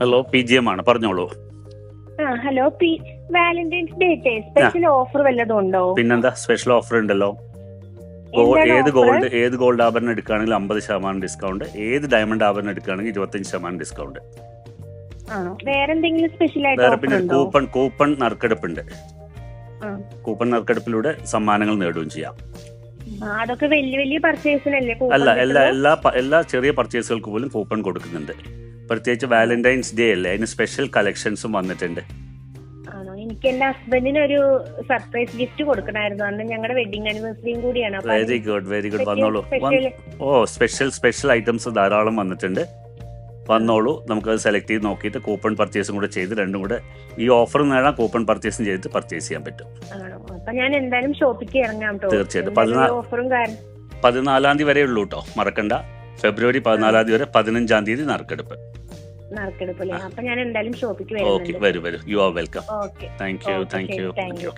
Hello, PGM ആണ്, പറഞ്ഞോളൂ. Hello, Valentine's day special offer വല്ലതും ഉണ്ടോ? പിന്നെന്താ, സ്പെഷ്യൽ ഓഫർ ഉണ്ടല്ലോ. ഏത് ഗോൾഡ് ആഭരണം എടുക്കുകയാണെങ്കിൽ 50% ഡിസ്കൗണ്ട്, ഏത് ഡയമണ്ട് ആഭരണം എടുക്കുകയാണെങ്കിൽ 25% ഡിസ്കൗണ്ട്. വേറെന്തെങ്കിലും സ്പെഷ്യൽ ആയിട്ട് വേറെ ഓഫർ പിന്നെ ഉണ്ടോ? കൂപ്പൺ നറുക്കെടുപ്പുണ്ട്. കൂപ്പൺ നറുക്കെടുപ്പിലൂടെ സമ്മാനങ്ങൾ നേടുകയും ചെയ്യാം. അതൊക്കെ വലിയ പർച്ചേസിനല്ലേ? എല്ലാ ചെറിയ പർച്ചേസുകൾക്ക് പോലും കൂപ്പൺ കൊടുക്കുന്നുണ്ട്. പ്രത്യേകിച്ച് വാലന്റൈൻസ് ഡേ അല്ലേ, അതിന് സ്പെഷ്യൽ കളക്ഷൻസും വന്നിട്ടുണ്ട്. ആണോ? എനിക്ക് എന്റെ ഹസ്ബൻഡിന് ഒരു സർപ്രൈസ് ഗിഫ്റ്റ് കൊടുക്കണമായിരുന്നു. അന്ന് ഞങ്ങളുടെ വെഡിങ് ആനിവേഴ്സറിയും കൂടിയാണ്. വെരി ഗുഡ് വന്നോളൂ. സ്പെഷ്യൽ ഐറ്റംസ് ധാരാളം വന്നിട്ടുണ്ട്. വന്നോളൂ, നമുക്കത് സെലക്ട് ചെയ്ത് നോക്കിയിട്ട് കൂപ്പൺ പർച്ചേസും കൂടെ ചെയ്ത് രണ്ടും കൂടെ ഈ ഓഫർ നേടാൻ കൂപ്പൺ പർച്ചേസും ചെയ്തിട്ട് പർച്ചേസ് ചെയ്യാൻ പറ്റും. അപ്പൊ ഞാൻ എന്തായാലും ഷോപ്പിക്ക് ഇറങ്ങാം. തീർച്ചയായിട്ടും 14 തീയതി വരെ ഉള്ളൂ കേട്ടോ, മറക്കണ്ട. ഫെബ്രുവരി 14 വരെ, 15 നറുക്കെടുപ്പ്. അപ്പൊ ഞാൻ എന്തായാലും ഷോപ്പിക്ക് വരൂ. You are welcome. Thank you.